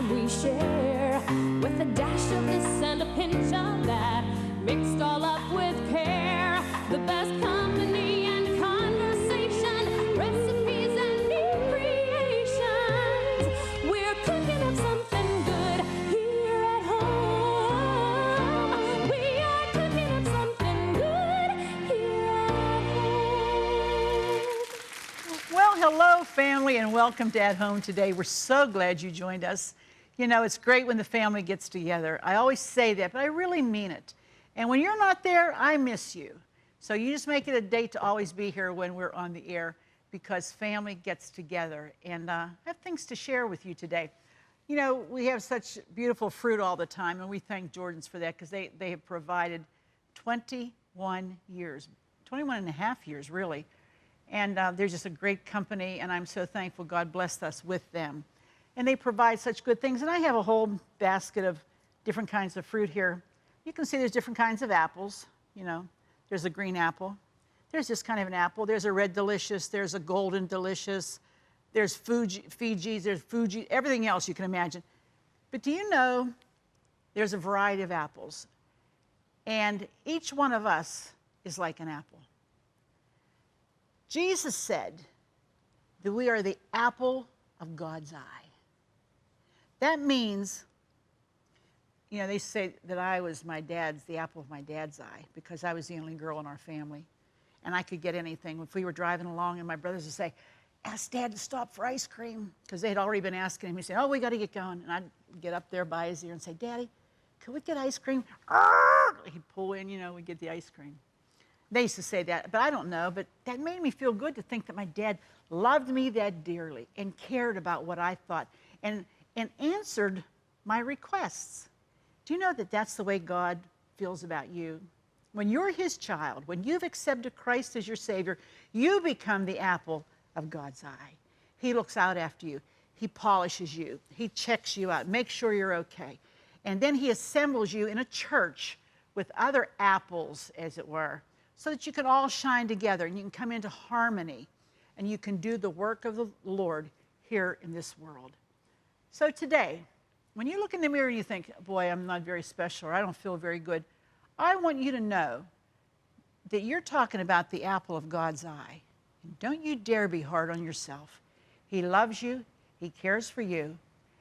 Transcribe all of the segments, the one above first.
time we share, with a dash of this and a pinch of that, mixed all up with care. The best company and conversation, recipes and new creations. We're cooking up something good here at home. We are cooking up something good here at home. Well, hello, family, and welcome to At Home today. We're so glad you joined us. You know, it's great when the family gets together. I always say that, but I really mean it. And when you're not there, I miss you. So you just make it a date to always be here when we're on the air, because family gets together. And I have things to share with you today. You know, we have such beautiful fruit all the time, and we thank Jordan's for that, because they have provided 21 years, 21 and a half years, really. And they're just a great company, and I'm so thankful God blessed us with them. And they provide such good things. And I have a whole basket of different kinds of fruit here. You can see there's different kinds of apples. You know, there's a green apple. There's this kind of an apple. There's a red delicious. There's a golden delicious. There's Fiji's. There's Fuji. Everything else you can imagine. But do you know there's a variety of apples? And each one of us is like an apple. Jesus said that we are the apple of God's eye. That means, you know, they say that I was the apple of my dad's eye, because I was the only girl in our family. And I could get anything. If we were driving along and my brothers would say, ask Dad to stop for ice cream, because they had already been asking him. He'd say, oh, we got to get going. And I'd get up there by his ear and say, Daddy, could we get ice cream? He'd pull in, you know, we'd get the ice cream. They used to say that, but I don't know. But that made me feel good to think that my dad loved me that dearly and cared about what I thought and answered my requests. Do you know that that's the way God feels about you? When you're his child, when you've accepted Christ as your Savior, you become the apple of God's eye. He looks out after you. He polishes you. He checks you out, makes sure you're okay. And then he assembles you in a church with other apples, as it were, so that you can all shine together and you can come into harmony and you can do the work of the Lord here in this world. So today, when you look in the mirror and you think, boy, I'm not very special, or I don't feel very good, I want you to know that you're talking about the apple of God's eye. And don't you dare be hard on yourself. He loves you, he cares for you,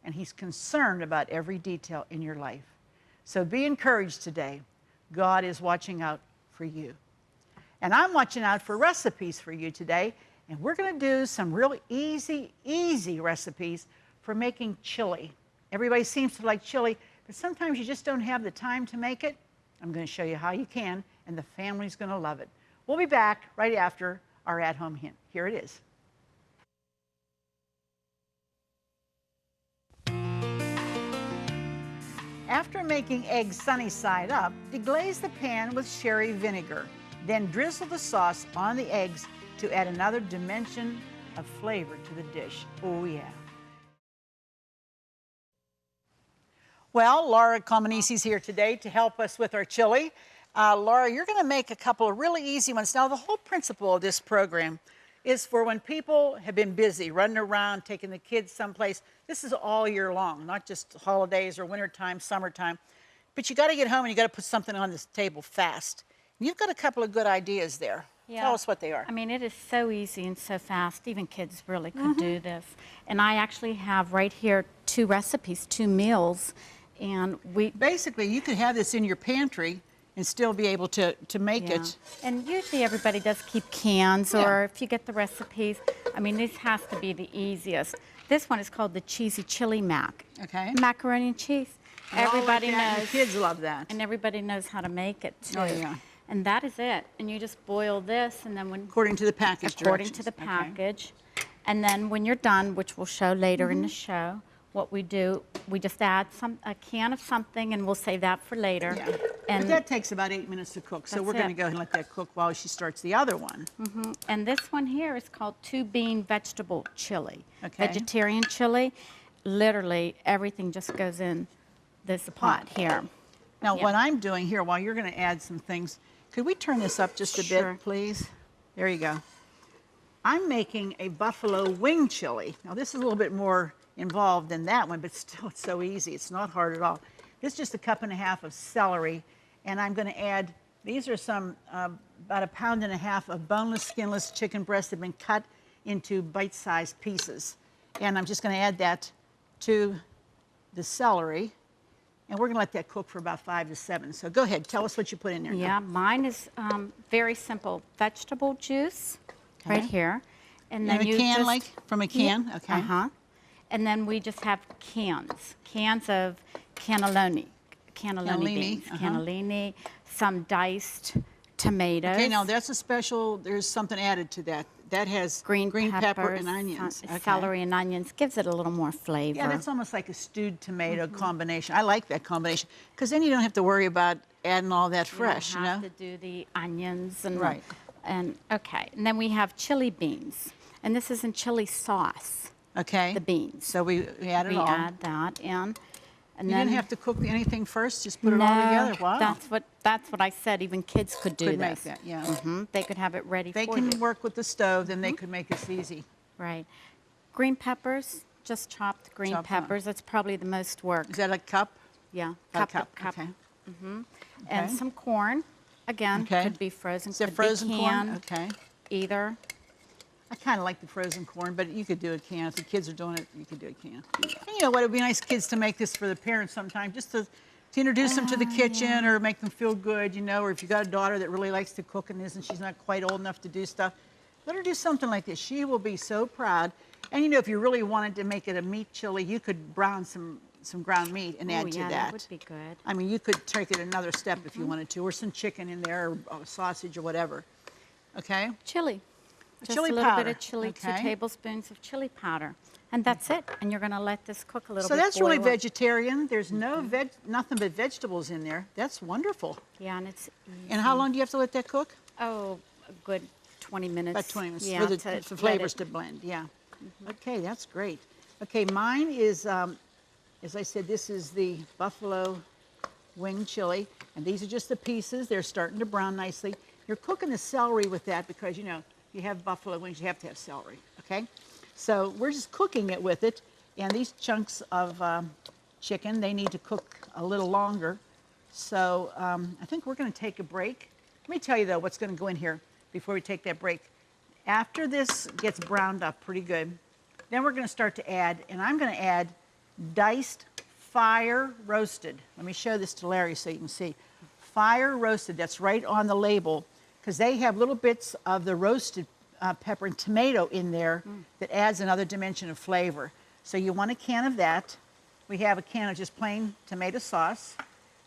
and he's concerned about every detail in your life. So be encouraged today. God is watching out for you. And I'm watching out for recipes for you today. And we're going to do some really easy recipes for making chili. Everybody seems to like chili, but sometimes you just don't have the time to make it. I'm going to show you how you can, and the family's going to love it. We'll be back right after our at-home hint. Here it is. After making eggs sunny side up, deglaze the pan with sherry vinegar. Then drizzle the sauce on the eggs to add another dimension of flavor to the dish. Oh, yeah. Well, Laura Comanisi's here today to help us with our chili. Laura, you're going to make a couple of really easy ones. Now, the whole principle of this program is for when people have been busy, running around, taking the kids someplace. This is all year long, not just holidays or wintertime, summertime. But you got to get home and you got to put something on this table fast. You've got a couple of good ideas there. Yeah. Tell us what they are. I mean, it is so easy and so fast. Even kids really could do this. And I actually have right here 2 recipes, 2 meals. And basically, you could have this in your pantry and still be able to make it. And usually everybody does keep cans, or if you get the recipes, I mean, this has to be the easiest. This one is called the cheesy chili mac. Okay. Macaroni and cheese. Everybody knows. The kids love that. And everybody knows how to make it too. Oh, yeah. And that is it. And you just boil this, and then when according to the package. According to the package. Okay. And then when you're done, which we'll show later in the show, what we do, we just add a can of something, and we'll save that for later. Yeah. And but that takes about 8 minutes to cook, so we're going to go ahead and let that cook while she starts the other one. And this one here is called 2-bean vegetable chili. Okay. Vegetarian chili. Literally, everything just goes in this pot here. Now, what I'm doing here, while you're going to add some things, could we turn this up just a bit, please? There you go. I'm making a buffalo wing chili. Now, this is a little bit more involved than that one, but still it's so easy. It's not hard at all. This is just 1.5 cups of celery, and I'm going to add, these are some, about 1.5 pounds of boneless, skinless chicken breasts that have been cut into bite-sized pieces. And I'm just going to add that to the celery. And we're going to let that cook for about 5 to 7. So go ahead, tell us what you put in there. Yeah, mine is very simple. Vegetable juice, right here. And then you can, like, from a can? Yeah, okay. And then we just have cans of cannellini beans, cannellini, some diced tomatoes. Okay, now that's a special, there's something added to that. That has green pepper and onions. Okay. Celery and onions, gives it a little more flavor. Yeah, that's almost like a stewed tomato combination. I like that combination because then you don't have to worry about adding all that fresh, you know? have to do the onions and right. And okay, and then we have chili beans, and this is in chili sauce. Okay. The beans. So we add it all. We add that in. And you then, didn't have to cook anything first, just put it all together. Wow. That's what I said. Even kids could do could this. Make that, yeah. They could have it ready they for you. can work with the stove, then they could make this easy. Right. Green peppers, just chopped green peppers. That's probably the most work. Is that a cup? Yeah, cup. Okay. Okay. And some corn. Again, could be frozen. Is that could frozen be corn? canned, Okay. Either. I kind of like the frozen corn, but you could do a can. If the kids are doing it, you could do a can. And you know what? It would be nice, kids, to make this for the parents sometime, just to introduce them to the kitchen or make them feel good, you know, or if you got a daughter that really likes to cook and she's not quite old enough to do stuff, let her do something like this. She will be so proud. And, you know, if you really wanted to make it a meat chili, you could brown some ground meat and add to that. That would be good. I mean, you could take it another step if you wanted to, or some chicken in there, or sausage or whatever. Okay? Chili. Just chili a little powder. bit of chili, Okay. 2 tablespoons of chili powder. And that's it. And you're going to let this cook a little So bit. that's really boil. vegetarian. There's no nothing but vegetables in there. That's wonderful. Yeah, and it's easy. And how long do you have to let that cook? Oh, a good 20 minutes. About 20 minutes Yeah, for to the flavors let it- to blend. Yeah. Okay, that's great. Okay, mine is, as I said, this is the buffalo wing chili, and these are just the pieces. They're starting to brown nicely. You're cooking the celery with that because, you know, you have buffalo wings, you have to have celery, okay? So we're just cooking it with it, and these chunks of chicken, they need to cook a little longer. So I think we're going to take a break. Let me tell you, though, what's going to go in here before we take that break. After this gets browned up pretty good, then we're going to start to add, and I'm going to add diced fire roasted. Let me show this to Larry so you can see. Fire roasted, that's right on the label, because they have little bits of the roasted pepper and tomato in there that adds another dimension of flavor. So you want a can of that. We have a can of just plain tomato sauce.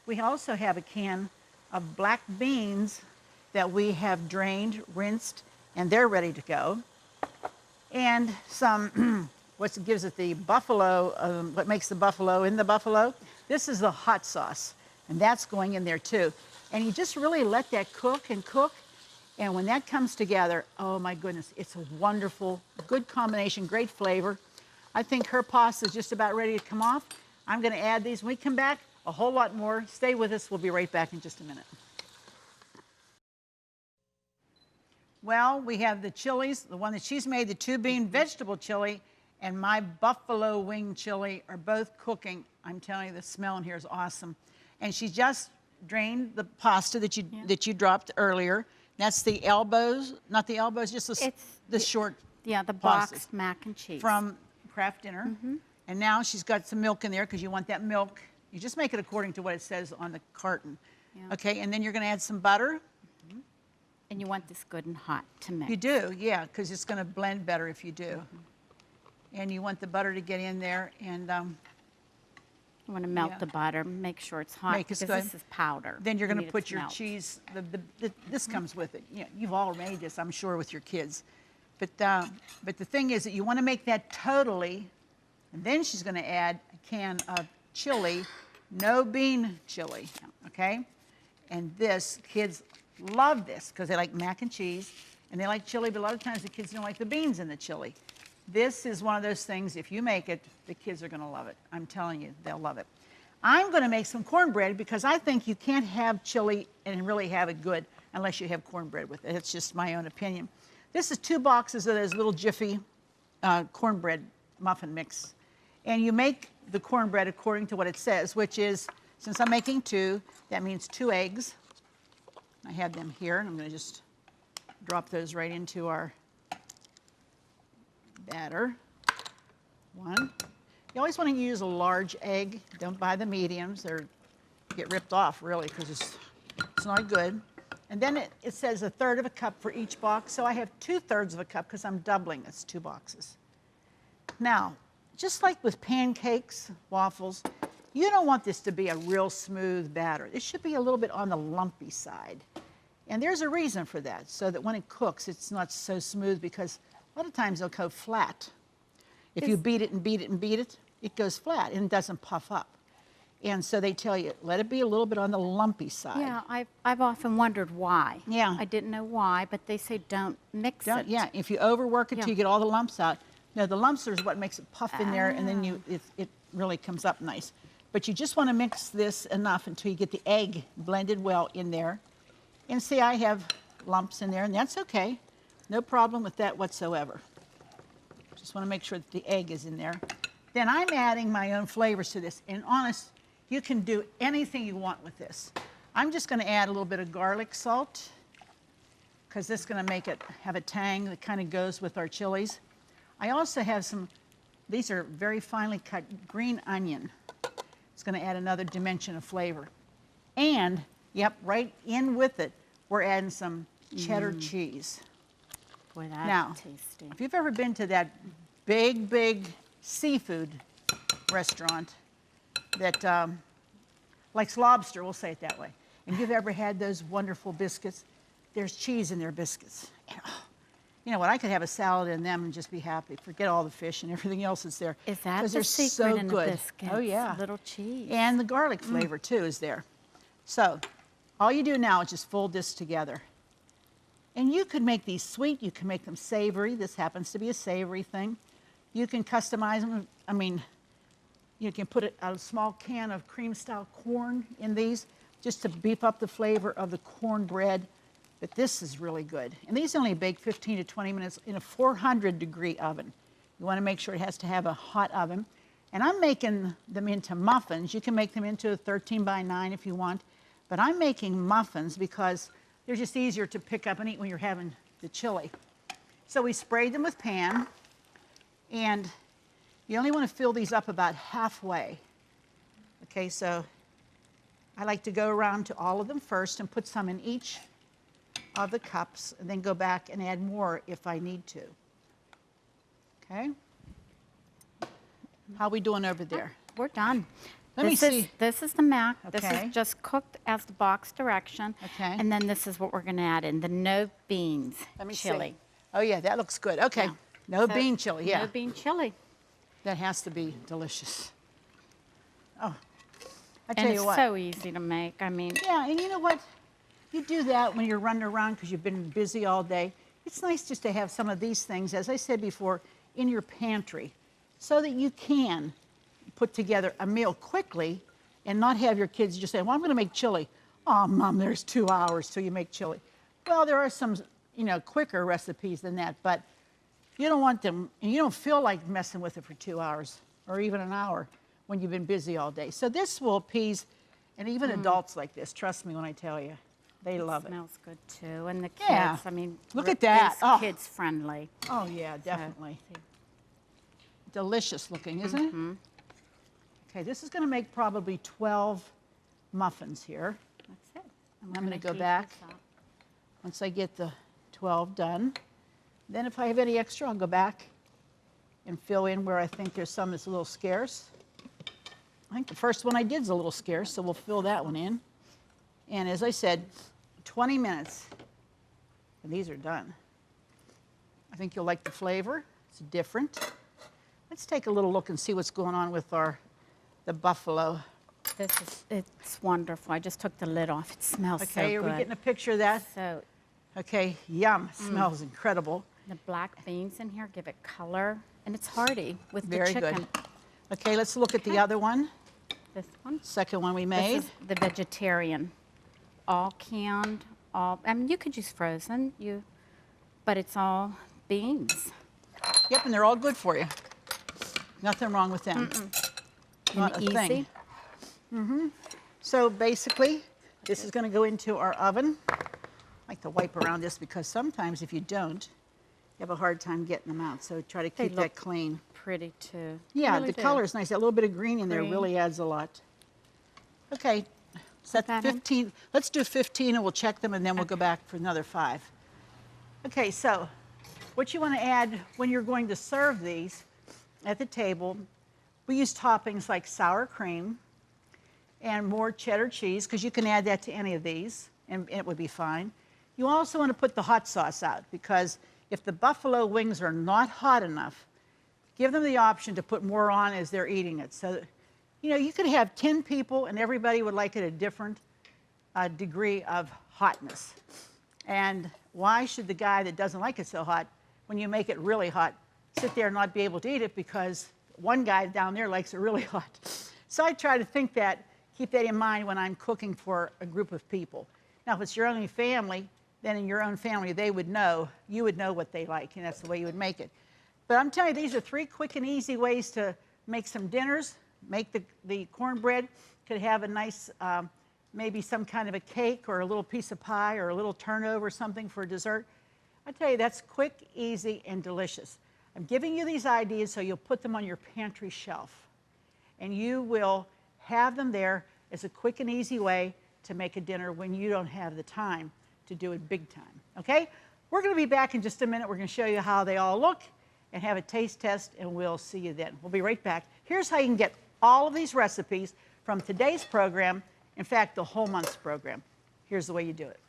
We also have a can of black beans that we have drained, rinsed, and they're ready to go. And some, what gives it the buffalo, what makes the buffalo in the buffalo? This is the hot sauce, and that's going in there too. And you just really let that cook and cook. And when that comes together, oh my goodness, it's a wonderful, good combination, great flavor. I think her pasta is just about ready to come off. I'm going to add these. When we come back, a whole lot more. Stay with us. We'll be right back in just a minute. Well, we have the chilies, the one that she's made, the 2-bean vegetable chili, and my buffalo wing chili are both cooking. I'm telling you, the smell in here is awesome. And she just drained the pasta that you dropped earlier. That's the elbows, not the elbows, just the short. Yeah, the pastas boxed mac and cheese. from Kraft Dinner. And now she's got some milk in there because you want that milk. You just make it according to what it says on the carton. Yeah. Okay, and then you're going to add some butter. And you want this good and hot to mix. You do, yeah, because it's going to blend better if you do. And you want the butter to get in there, and You want to melt the butter, make sure it's hot, Make it because good. this is powder. then you're You going need to it put your melt. cheese. This comes with it. You know, you've all made this, I'm sure, with your kids. But the thing is that you want to make that totally, and then she's going to add a can of chili, no bean chili, okay? And this, kids love this because they like mac and cheese, and they like chili, but a lot of times the kids don't like the beans in the chili. This is one of those things, if you make it, the kids are going to love it. I'm telling you, they'll love it. I'm going to make some cornbread because I think you can't have chili and really have it good unless you have cornbread with it. It's just my own opinion. This is 2 boxes of those little Jiffy cornbread muffin mix. And you make the cornbread according to what it says, which is, since I'm making 2, that means 2 eggs. I have them here, and I'm going to just drop those right into our batter. 1. You always want to use a large egg. Don't buy the mediums. They get ripped off, really, because it's not good. And then it says 1/3 of a cup for each box. So I have 2/3 of a cup because I'm doubling. It's 2 boxes. Now, just like with pancakes, waffles, you don't want this to be a real smooth batter. It should be a little bit on the lumpy side. And there's a reason for that, so that when it cooks, it's not so smooth, because a lot of times they'll go flat. If you beat it and beat it and beat it, it goes flat and it doesn't puff up. And so they tell you, let it be a little bit on the lumpy side. Yeah, I've often wondered why. Yeah. I didn't know why, but they say don't mix it. Yeah, if you overwork it till Yeah. you get all the lumps out. No, the lumps are what makes it puff in there, and then it really comes up nice. But you just want to mix this enough until you get the egg blended well in there. And see, I have lumps in there, and that's okay. No problem with that whatsoever. Just want to make sure that the egg is in there. Then I'm adding my own flavors to this. And honest, you can do anything you want with this. I'm just going to add a little bit of garlic salt, because this is going to make it have a tang that kind of goes with our chilies. I also have some, these are very finely cut green onion. It's going to add another dimension of flavor. And, yep, right in with it, we're adding some cheddar cheese. Boy, that's Now, tasty. if you've ever been to that big seafood restaurant that likes lobster, we'll say it that way, and you've ever had those wonderful biscuits, there's cheese in their biscuits. And, you know what, I could have a salad in them and just be happy. Forget all the fish and everything else that's there. Is that 'cause the they're secret so in good. the biscuits? Oh, yeah. Little cheese. And the garlic flavor, too, is there. So all you do now is just fold this together. And you could make these sweet. You can make them savory. This happens to be a savory thing. You can customize them. I mean, you can put a small can of cream-style corn in these just to beef up the flavor of the cornbread. But this is really good. And these only bake 15 to 20 minutes in a 400-degree oven. You want to make sure it has to have a hot oven. And I'm making them into muffins. You can make them into a 13 by 9 if you want. But I'm making muffins because they're just easier to pick up and eat when you're having the chili. So we sprayed them with pan. And you only want to fill these up about halfway. Okay, so I like to go around to all of them first and put some in each of the cups, and then go back and add more if I need to. Okay? How are we doing over there? We're done. Let me see. This is the mac. This Okay. is just cooked as the box direction. Okay. And then this is what we're going to add in, the no beans Let me chili. see. Oh, yeah, that looks good. Okay. Yeah. No So, bean chili, yeah. No bean chili. That has to be delicious. Oh, I And tell it's you what. so easy to make. I mean, Yeah, and you know what? You do that when you're running around because you've been busy all day. It's nice just to have some of these things, as I said before, in your pantry so that you can put together a meal quickly and not have your kids just say, well, I'm going to make chili. Oh, Mom, there's 2 hours till you make chili. Well, there are some, quicker recipes than that, but you don't want them, and you don't feel like messing with it for 2 hours or even an hour when you've been busy all day. So this will appease, and even adults like this, trust me when I tell you, they love it. smells good too. And the kids, Yeah. I mean, Look we're- at that. it's Oh. kids friendly. Oh, yeah, definitely. Delicious looking, isn't it? Okay, this is going to make probably 12 muffins here. That's it. And I'm we're gonna gonna go heat back. this up. Once I get the 12 done, then if I have any extra, I'll go back and fill in where I think there's some that's a little scarce. I think the first one I did is a little scarce, so we'll fill that one in. And as I said, 20 minutes, and these are done. I think you'll like the flavor. It's different. Let's take a little look and see what's going on with the buffalo. It's wonderful. I just took the lid off. It smells so Okay, good. are we getting a picture of that? So Okay, yum, smells incredible. the black beans in here give it color, and it's hearty with Very the chicken. good. Okay, let's look at the other one, This one. second one we made. This is the vegetarian, all canned. I mean, you could use frozen, but it's all beans. Yep, and they're all good for you. Nothing wrong with them. Not a And thing. easy. So basically, this is going to go into our oven. I like to wipe around this because sometimes if you don't, you have a hard time getting them out. So try to They keep look that clean. Pretty too. Yeah, Really the do. color is nice. That little bit of green in there Green. really adds a lot. Okay, set that in? 15. Let's do 15 and we'll check them and then we'll go back for another 5. Okay, so what you want to add when you're going to serve these at the table, we use toppings like sour cream and more cheddar cheese, because you can add that to any of these and it would be fine. You also want to put the hot sauce out, because if the buffalo wings are not hot enough, give them the option to put more on as they're eating it. So, you know, you could have 10 people and everybody would like it a different degree of hotness. And why should the guy that doesn't like it so hot, when you make it really hot, sit there and not be able to eat it because one guy down there likes it really hot? So I try to keep that in mind when I'm cooking for a group of people. Now, if it's your only family, then in your own family, you would know what they like, and that's the way you would make it. But I'm telling you, these are 3 quick and easy ways to make some dinners. Make the cornbread. Could have a nice, maybe some kind of a cake or a little piece of pie or a little turnover or something for dessert. I tell you, that's quick, easy, and delicious. I'm giving you these ideas so you'll put them on your pantry shelf. And you will have them there as a quick and easy way to make a dinner when you don't have the time to do it big time, okay? We're going to be back in just a minute. We're going to show you how they all look and have a taste test, and we'll see you then. We'll be right back. Here's how you can get all of these recipes from today's program, in fact, the whole month's program. Here's the way you do it.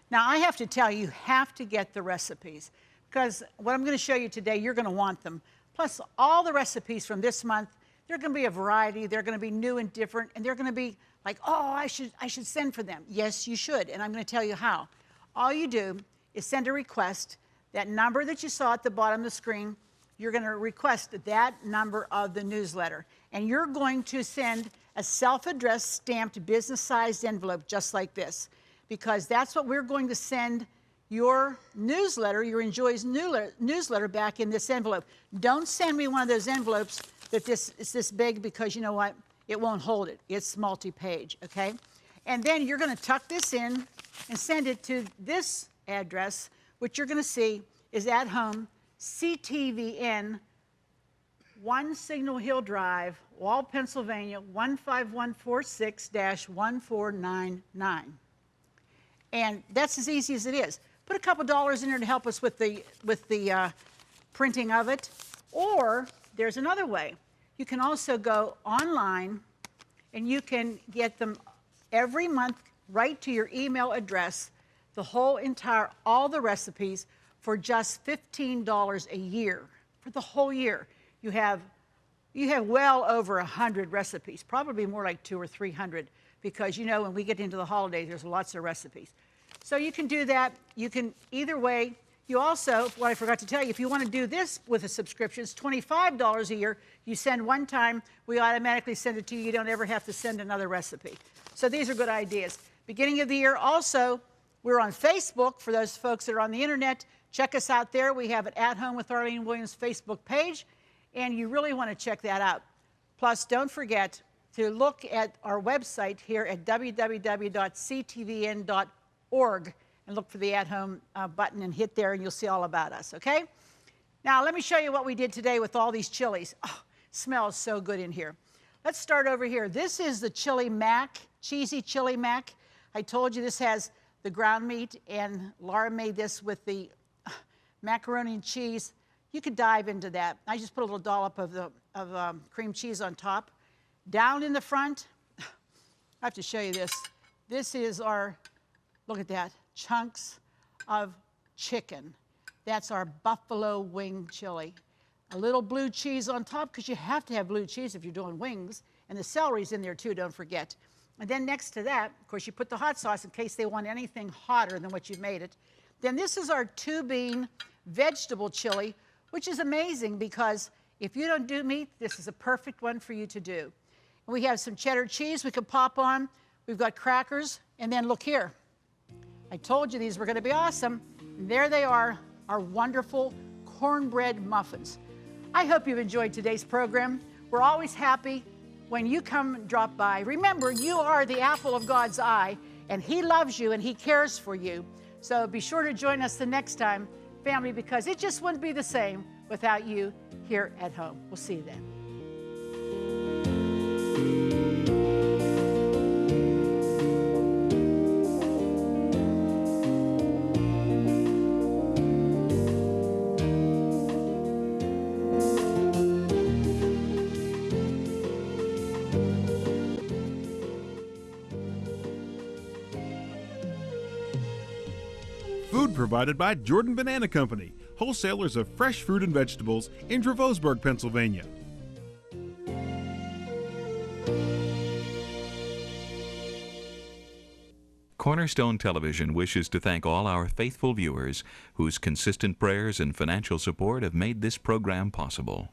Now, I have to tell you, you have to get the recipes, because what I'm going to show you today, you're going to want them. Plus, all the recipes from this month, they're going to be a variety. They're going to be new and different, and they're going to be like, oh, I should send for them. Yes, you should, and I'm going to tell you how. All you do is send a request. That number that you saw at the bottom of the screen, you're going to request that number of the newsletter, and you're going to send a self-addressed stamped business-sized envelope just like this, because that's what we're going to send your newsletter, your Enjoy's newsletter back in this envelope. Don't send me one of those envelopes that is this big, because you know what? It won't hold it. It's multi-page, okay? And then you're going to tuck this in and send it to this address, which you're going to see is at home, CTVN, 1 Signal Hill Drive, Wall, Pennsylvania, 15146-1499. And that's as easy as it is. Put a couple dollars in there to help us with the printing of it. Or there's another way. You can also go online and you can get them every month right to your email address, all the recipes for just $15 a year. For the whole year, you have well over 100 recipes, probably more like 200 or 300, because you know when we get into the holidays, there's lots of recipes. So you can do that. You can either way. You also, what I forgot to tell you, if you want to do this with a subscription, it's $25 a year. You send one time, we automatically send it to you. You don't ever have to send another recipe. So these are good ideas. Beginning of the year, also, we're on Facebook for those folks that are on the internet. Check us out there. We have an At Home with Arlene Williams Facebook page, and you really want to check that out. Plus, don't forget to look at our website here at www.ctvn.org and look for the At Home button and hit there, and you'll see all about us, okay? Now, let me show you what we did today with all these chilies. Oh, smells so good in here. Let's start over here. This is the chili mac, cheesy chili mac. I told you this has the ground meat, and Laura made this with the macaroni and cheese. You could dive into that. I just put a little dollop of cream cheese on top. Down in the front, I have to show you this. This is our, look at that, chunks of chicken. That's our buffalo wing chili. A little blue cheese on top, because you have to have blue cheese if you're doing wings. And the celery's in there too, don't forget. And then next to that, of course, you put the hot sauce in case they want anything hotter than what you've made it. Then this is our 2-bean vegetable chili, which is amazing because if you don't do meat, this is a perfect one for you to do. And we have some cheddar cheese we could pop on. We've got crackers. And then look here. I told you these were going to be awesome. And there they are, our wonderful cornbread muffins. I hope you've enjoyed today's program. We're always happy when you come and drop by. Remember, you are the apple of God's eye, and He loves you and He cares for you. So be sure to join us the next time, family, because it just wouldn't be the same without you here at home. We'll see you then. Food provided by Jordan Banana Company, wholesalers of fresh fruit and vegetables in Dravosburg, Pennsylvania. Cornerstone Television wishes to thank all our faithful viewers whose consistent prayers and financial support have made this program possible.